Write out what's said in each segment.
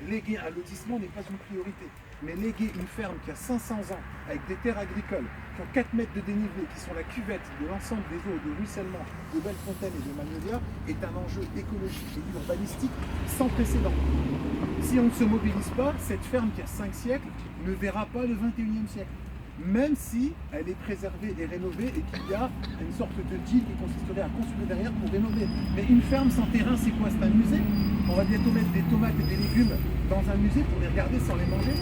léguer un lotissement n'est pas une priorité. Mais léguer une ferme qui a 500 ans, avec des terres agricoles, qui ont 4 mètres de dénivelé, qui sont la cuvette de l'ensemble des eaux de ruissellement de Bellefontaine et de Magnolia, est un enjeu écologique et urbanistique sans précédent. Si on ne se mobilise pas, cette ferme qui a 5 siècles ne verra pas le 21e siècle. Même si elle est préservée et rénovée et qu'il y a une sorte de deal qui consisterait à construire derrière pour rénover. Mais une ferme sans terrain, c'est quoi? C'est un musée? On va bientôt mettre des tomates et des légumes dans un musée pour les regarder sans les manger.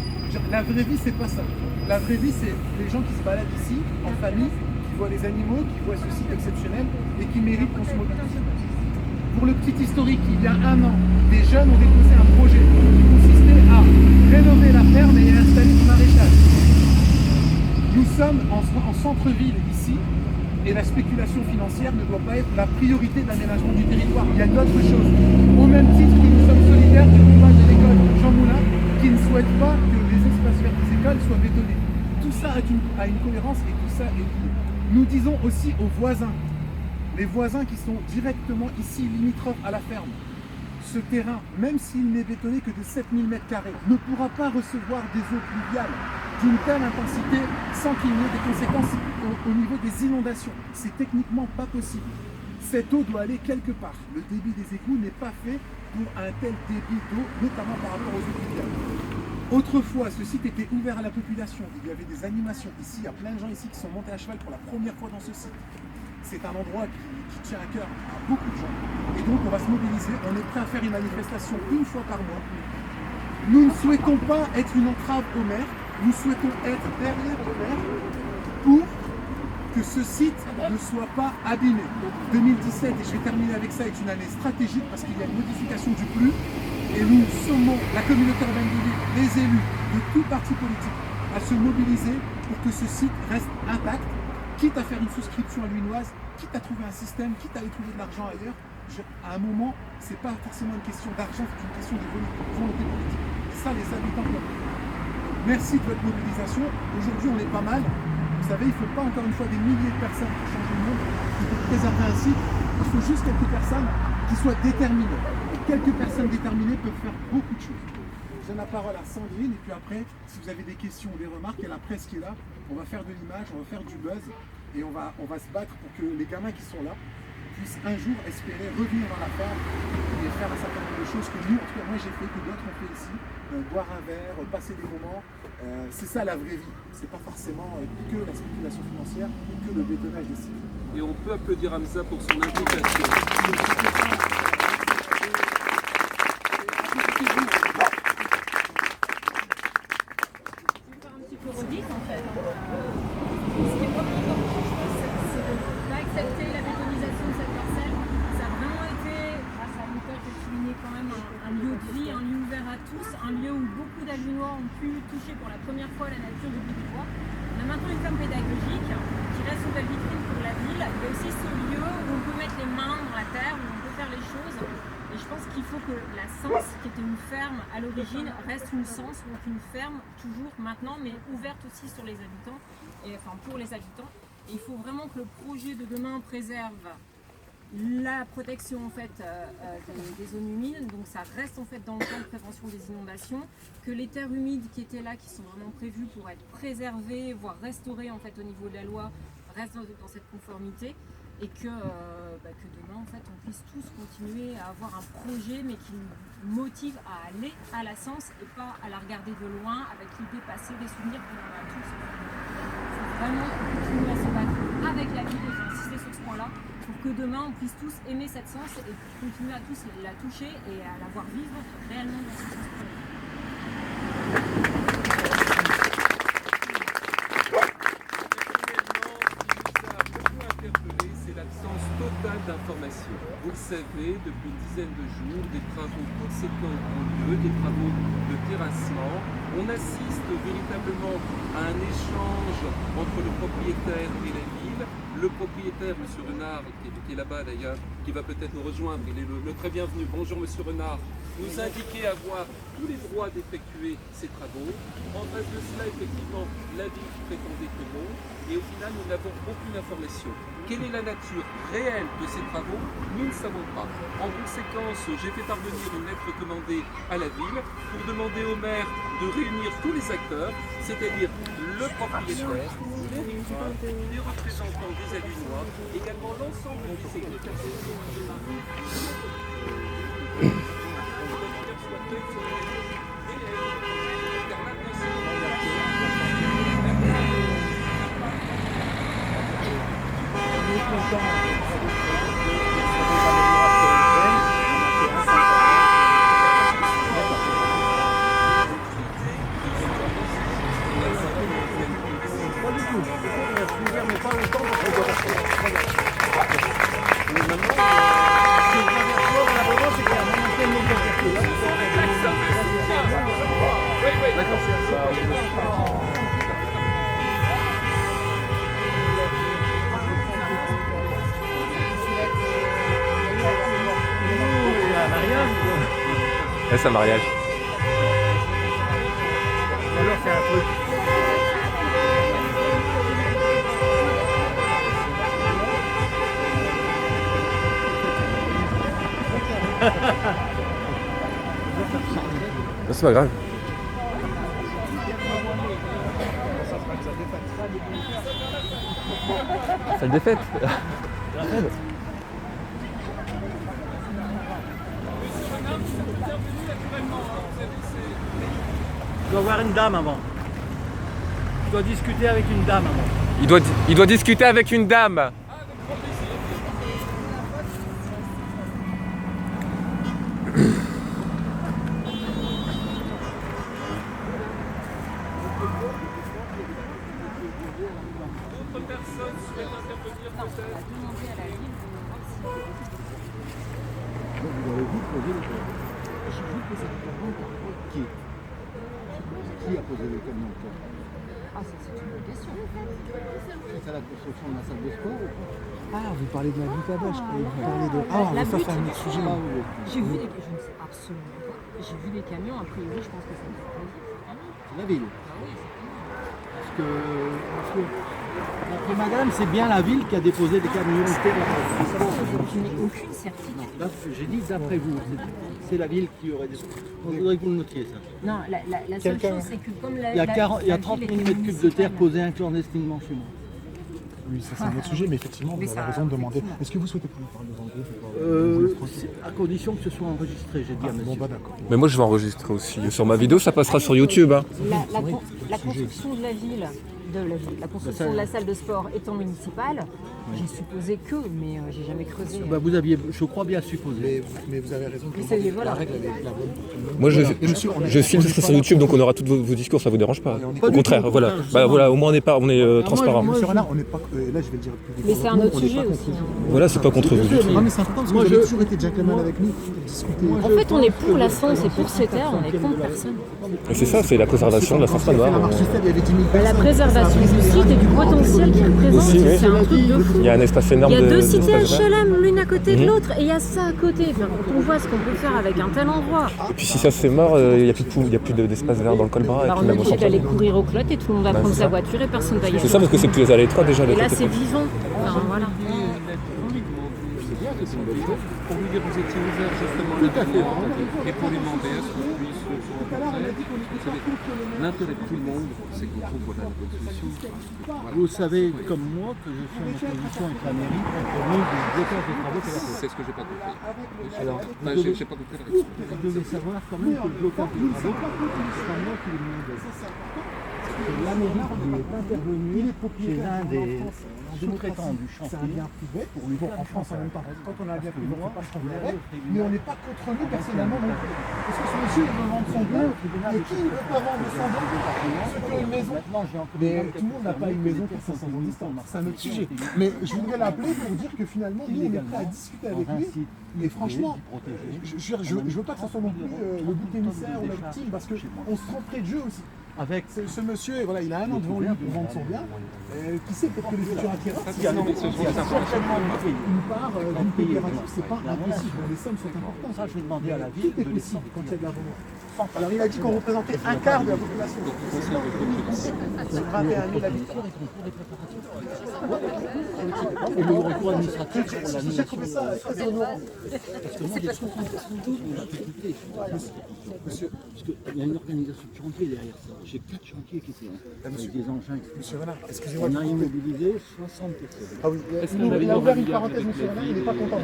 La vraie vie, c'est pas ça. La vraie vie, c'est les gens qui se baladent ici, en famille, qui voient les animaux, qui voient ce site exceptionnel et qui méritent qu'on se mobilise. Pour le petit historique, il y a un an, des jeunes ont déposé un projet qui consistait à rénover la ferme et installer du maraîchage. Nous sommes en centre-ville ici et la spéculation financière ne doit pas être la priorité de l'aménagement du territoire. Il y a d'autres choses. Au même titre que nous sommes solidaires du combat de l'école Jean Moulin qui ne souhaite pas que les espaces verts des écoles soient bétonnés. Tout ça a une cohérence et tout ça est lié. Nous disons aussi aux voisins, les voisins qui sont directement ici limitrophes à la ferme. Ce terrain, même s'il n'est bétonné que de 7000 m², ne pourra pas recevoir des eaux pluviales d'une telle intensité sans qu'il y ait des conséquences au niveau des inondations. C'est techniquement pas possible. Cette eau doit aller quelque part. Le débit des égouts n'est pas fait pour un tel débit d'eau, notamment par rapport aux eaux pluviales. Autrefois, ce site était ouvert à la population. Il y avait des animations ici. Il y a plein de gens ici qui sont montés à cheval pour la première fois dans ce site. C'est un endroit qui tient à cœur à beaucoup de gens. Et donc on va se mobiliser. On est prêt à faire une manifestation une fois par mois. Nous ne souhaitons pas être une entrave au maire. Nous souhaitons être derrière le maire pour que ce site ne soit pas abîmé. 2017, et je vais terminer avec ça, est une année stratégique parce qu'il y a une modification du PLU et nous sommons la communauté urbaine de Lille, les élus de tout parti politique à se mobiliser pour que ce site reste intact, quitte à faire une souscription à l'Uinoise, quitte à trouver un système, quitte à aller trouver de l'argent ailleurs. À un moment, ce n'est pas forcément une question d'argent, c'est une question de volonté politique. Et ça, les habitants comprennent. Merci de votre mobilisation. Aujourd'hui, on est pas mal. Vous savez, il ne faut pas encore une fois des milliers de personnes pour changer le monde, pour préserver un site. Il faut juste quelques personnes qui soient déterminées. Et quelques personnes déterminées peuvent faire beaucoup de choses. Je donne la parole à Sandrine et puis après, si vous avez des questions ou des remarques, il y a la presse qui est là. On va faire de l'image, on va faire du buzz et on va se battre pour que les gamins qui sont là puissent un jour espérer revenir dans la ferme et faire un certain nombre de choses que nous, en tout cas moi j'ai fait, que d'autres ont fait ici. Boire un verre, passer des moments, c'est ça la vraie vie. C'est pas forcément que la spéculation financière et que le bétonnage des sites. Et on peut applaudir Hamza pour son implication. Un lieu où beaucoup d'Allunois ont pu toucher pour la première fois la nature du Bois. On a maintenant une ferme pédagogique qui reste une belle vitrine pour la ville. Il y a aussi ce lieu où on peut mettre les mains dans la terre, où on peut faire les choses. Et je pense qu'il faut que la Sens, qui était une ferme à l'origine, reste une Sens, donc une ferme toujours maintenant, mais ouverte aussi sur les habitants, et enfin pour les habitants. Et il faut vraiment que le projet de demain préserve la protection en fait des zones humides, donc ça reste en fait dans le plan de prévention des inondations, que les terres humides qui étaient là, qui sont vraiment prévues pour être préservées, voire restaurées en fait au niveau de la loi, restent dans cette conformité, et que demain en fait on puisse tous continuer à avoir un projet mais qui nous motive à aller à la Sens et pas à la regarder de loin avec l'idée passée des souvenirs qu'on en a tous. Il faut vraiment continuer à se battre avec la ville, et j'ai insisté sur ce point-là, pour que demain on puisse tous aimer cette Sens et continuer à tous la toucher et à la voir vivre réellement dans ce sens. D'informations. Vous le savez, depuis une dizaine de jours, des travaux conséquents ont lieu, des travaux de terrassement. On assiste véritablement à un échange entre le propriétaire et la ville. Le propriétaire, M. Renard, qui est là-bas d'ailleurs, qui va peut-être nous rejoindre, il est le très bienvenu. Bonjour M. Renard. nous indiquait avoir tous les droits d'effectuer ces travaux. En face de cela, effectivement, la ville prétendait que non, et au final, nous n'avons aucune information. Quelle est la nature réelle de ces travaux? Nous ne savons pas. En conséquence, j'ai fait parvenir une lettre commandée à la ville pour demander au maire de réunir tous les acteurs, c'est-à-dire le propriétaire, les riverains, les représentants des Alunois, également l'ensemble des secrétaires Ouais, c'est un mariage. Alors c'est un truc. Non, c'est pas grave. Salle des fêtes. Tu dois voir une dame avant. Tu dois discuter avec une dame avant. Il doit discuter avec une dame. D'autres personnes souhaitent intervenir peut-être? Demander à la ville de voir si... Qui a posé le camion? Ah, ça c'est une bonne question. C'est à la construction de la salle de sport ou pas? Ah, vous parlez de la butte à vache, vous parlez de... Ah, mais ça, c'est un autre sujet. J'ai vu des... Je ne sais absolument pas. J'ai vu des camions, a priori, je pense que ça doit être La ville. Ah oui, c'est Parce que d'après madame, c'est bien la ville qui a déposé des camions. je n'ai aucune certitude. J'ai dit d'après vous, c'est la ville qui aurait déposé. Il faudrait que vous le notiez ça. Non, la seule chose, c'est que comme la... Il y a, il y a la 30 ville 000 était mètres cubes de terre municipale. posés clandestinement chez moi. Oui, ça c'est un autre sujet, mais effectivement, vous Mais avez ça, raison de demander. effectivement. Est-ce que vous souhaitez qu'on nous parle de vendredi À condition que ce soit enregistré, j'ai dit à monsieur. Bon, bah d'accord. Mais moi je vais enregistrer aussi. Sur ma vidéo, ça passera sur YouTube. Hein. La construction de la ville, la construction de la salle de sport étant municipale, j'ai supposé que, mais j'ai jamais creusé. Bah, vous aviez, je crois bien supposé. Mais vous avez raison de Mais demander. c'est- voilà. La règle, elle est la bonne pour tout le monde. Moi Et monsieur, je filme, ça sera sur YouTube, donc on aura tous vos discours, ça vous dérange pas. Au contraire, voilà. Bah, voilà, au moins on est transparent. Monsieur Renard, on n'est pas... là, je vais le dire plus Mais c'est un autre sujet aussi. Voilà, c'est pas contre vous du tout. Non, mais c'est important parce que Moi, vous avez je- toujours été gentleman avec nous pour discuter. En fait, on est pour la Sens et pour ces terres, on est contre personne. Et c'est ça, c'est la préservation de la Quand Sens il y a fait la Manoir. marche Stade, il y avait 10 000 La personnes. préservation du site et du potentiel qu'il représente, Aussi, oui. c'est un truc de fou. Il y a un espace énorme Il y a de deux cités d'espace vert. HLM l'une à côté de Mhm. l'autre et il y a ça à côté. Enfin, quand on voit ce qu'on peut faire avec un tel endroit, Et puis si ça c'est mort, il n'y a plus d'espace vert dans le Colbras. Et bah, puis on est même au obligé centre. d'aller courir au clot et tout le monde va Bah, prendre c'est sa ça. voiture et personne va y aller. C'est ça parce que c'est plus à l'étroit déjà. Et le là, côté c'est côté. vivant. Enfin, voilà. Pour lui dire que vous étiez ouvert justement à la demande et pour lui demander à ce qu'on puisse se rencontrer. Vous savez, l'intérêt de tout le monde, c'est qu'on trouve voilà, la bonne solution. Voilà. Vous savez comme moi que je suis en opposition avec la mairie compte tenu du blocage des travaux qu'elle a fait. C'est ce que j'ai pas compris. Alors, Enfin, vous devez- j'ai pas compris la réponse. Vous devez savoir quand même que le blocage des travaux, c'est pas moi qui l'ai demandé. C'est la mairie qui est intervenue chez un des sous-traitants du C'est un chantier. bien privé pour lui. Bon, en France en même temps. Quand on a un bien privé, on ne fait pas ce qu'on voudrait, mais on n'est pas contre lui personnellement non plus. Parce que ce monsieur, il veut vendre son bien, et qui ne veut pas vendre son bien? Ceux qui ont une maison. Mais tout le monde n'a pas une maison pour 500 ans d'histoire, c'est un autre sujet. Mais je voudrais l'appeler pour dire que finalement, nous, on est prêt à discuter avec lui. Et franchement, je veux pas que ce soit non plus le bouc émissaire ou la victime, parce qu'on se tromperait de jeu aussi. avec... Ce monsieur, voilà, il a un an devant lui pour vendre son bien. Qui sait, peut-être que les futurs acquéreurs, Ça, c'est- non, mais ce sont des informations. une part d'une coopérative, c'est pas impossible. Les sommes sont importantes. Ça, je vais demander à la Tout ville est de possible laisser. quand il y a de la vente. Alors il a dit qu'on représentait un quart de la population. C'est 21 000 habitants. Et le recours administratif pour J'ai l'annulation. trouvé ça très honorant. Parce que moi, j'ai 60% de la faculté. Monsieur, Parce qu'il y a une organisation de chantier derrière ça. J'ai 4 chantiers qui étaient avec des engins. monsieur Renard, excusez-moi. On a immobilisé 60 personnes. Ah oui, il a ouvert une parenthèse, monsieur Renard, il n'est pas content.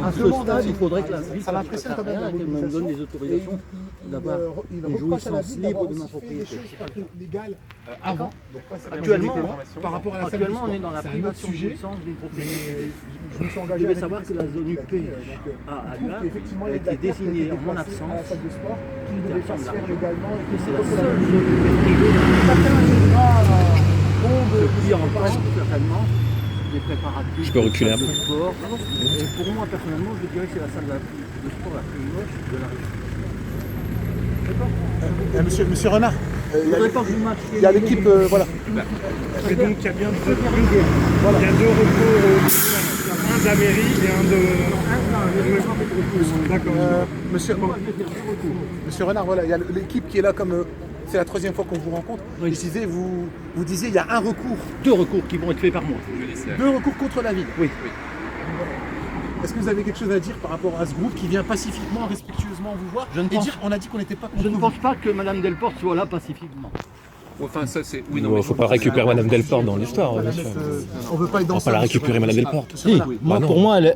À ce stade, il faudrait que la ville Ça m'impressionne quand même, la qu'elle me donne des autorisations d'avoir il une reproche à la jouissance ville libre d'avoir de ma aussi fait propriété. des choses pas légales avant. Donc, pas cette Actuellement, majorité-là, par rapport à la salle Actuellement, du on est sport. dans la C'est un autre privation de sujet. jouissance d'une propriété. Je me suis Vous engagé devez avec savoir que la zone UP à Lua effectivement, a été désignée en mon absence à la salle de sport, qui Personne devait faire se l'a faire fait. légalement et et que c'est la c'est seule zone UP privée chacun jugera qui en passe certainement des préparatifs. Je peux reculer un de peu. sport. Et pour moi, personnellement, je dirais que c'est la salle de sport la plus moche de la région. Monsieur Renard, Je ne voudrais pas que vous marchiez. il y a l'équipe, voilà. Et donc il y a bien deux, il y a deux recours un de la mairie et un de... D'accord. Monsieur Renard, voilà, il y a l'équipe qui est là comme c'est la troisième fois qu'on vous rencontre. Oui. Vous disiez il y a un recours, 2 recours qui vont être faits par mois. 2 recours contre la ville. Oui. Est-ce que vous avez quelque chose à dire par rapport à ce groupe qui vient pacifiquement, respectueusement vous voir Je ne et pense- dire on a dit qu'on n'était pas contre Je ne vous. pense pas que Mme Delporte soit là pacifiquement. Enfin, ça, c'est. Oui, Il ne faut pas récupérer Madame Delporte dans l'histoire, bien sûr. On veut pas être dans On va pas la récupérer, Madame Delporte. Si, moi, non.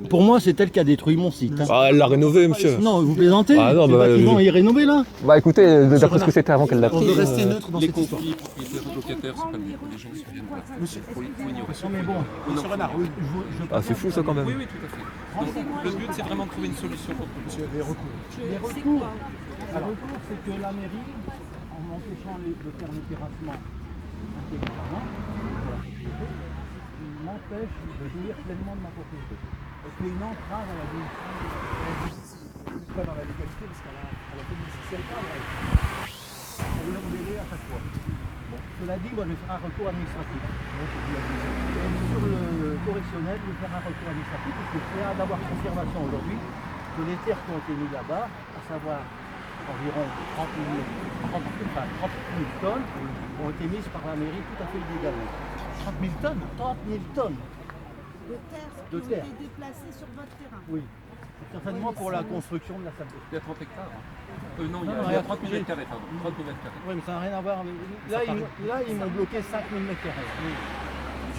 pour moi, c'est elle qui a détruit mon site. hein. Ah, elle l'a rénové, monsieur. Non, vous plaisantez. Ah non, Le bah, bâtiment est rénové là. Bah écoutez, d'après ce que c'était avant qu'elle l'a On pris. veut rester neutre dans Les cette histoire. conflits propriétaires-locataires, c'est pas le mieux. Les gens se souviennent pas. Monsieur, Faut ignorer. non mais bon, monsieur Renard, oui, Ah, c'est fou ça quand même. Oui, oui, tout à fait. Donc, le but, c'est vraiment de trouver une solution pour tout le monde. monsieur, les recours. Les recours, c'est que la mairie, en m'empêchant de faire le terrassement intelligemment, m'empêche de jouir pleinement de ma propriété. Et c'est une entrave à la vie. Pas dans la légalité parce qu'elle a fait une sociale pas. On vous l'embellit à chaque fois. Bon, cela dit, moi je vais faire un recours administratif. Et sur le correctionnel, je vais faire un recours administratif parce que c'est d'avoir confirmation aujourd'hui que les terres qui ont été mises là-bas, à savoir environ 30 000 tonnes, ont été mises par la mairie tout à fait illégalement. 30 000 tonnes 30 000 tonnes, de terre qui ont été déplacées sur votre terrain. oui. C'est certainement pour la construction de la salle de Il y a 30 hectares. Non, Non, il y a 30 000 mètres carrés, pardon. 30 000 mètres carrés. Oui, mais ça n'a rien à voir. Là, ils m'ont bloqué 5 000 mètres carrés.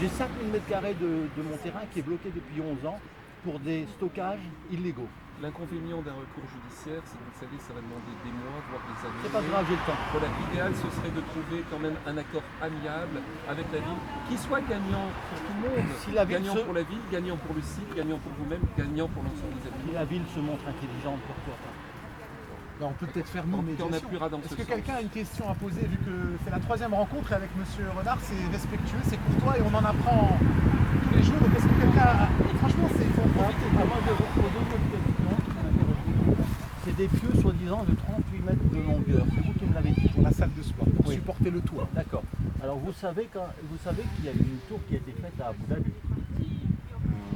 J'ai 5 000 mètres carrés de mon terrain qui est bloqué depuis 11 ans pour des stockages illégaux. L'inconvénient d'un recours judiciaire, c'est que vous savez, ça va demander des mois, voire des années. C'est pas grave, j'ai le temps. Voilà, l'idéal, ce serait de trouver quand même un accord amiable avec la ville, qui soit gagnant pour tout le monde. Si la ville Gagnant se- pour la ville, gagnant pour le site, gagnant pour vous-même, gagnant pour l'ensemble des Si habitants. la ville se montre intelligente, pourquoi pas? On peut peut-être faire En nous, tout cas, on appuiera dans Est-ce ce que sens. quelqu'un a une question à poser vu que c'est la troisième rencontre et avec monsieur Renard, c'est respectueux, c'est courtois et on en apprend tous les jours. Donc est-ce que quelqu'un a... Franchement, c'est faut en profiter. Moi, je vous pose une autre question qui m'intéresse. C'est des pieux soi-disant de 38 mètres de longueur. C'est vous qui me l'avez dit. Pour la salle de sport, pour Oui. supporter le toit. D'accord. Alors vous savez qu'il y a une tour qui a été faite à Abu Dhabi,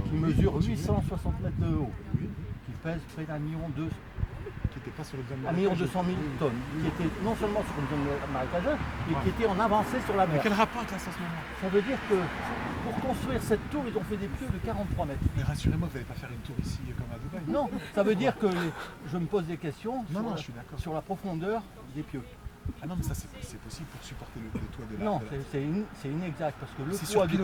qui mesure 860 mètres de haut, qui pèse près d'1,2 million, Qui n'était pas sur le zone 1,2 million tonnes, qui était non seulement sur une zone marécageuse, mais qui était en avancée sur la mer. Quel rapport avec la en ce moment? Ça veut dire que pour construire cette tour, ils ont fait des pieux de 43 mètres. Mais rassurez-moi, vous n'allez pas faire une tour ici comme à Dubaï. Non, ça veut dire que je me pose des questions Non, sur, non, je suis d'accord. sur la profondeur des pieux. Ah non, mais ça c'est possible pour supporter le toit de la... Non, de la- c'est inexact parce que le C'est poids sur du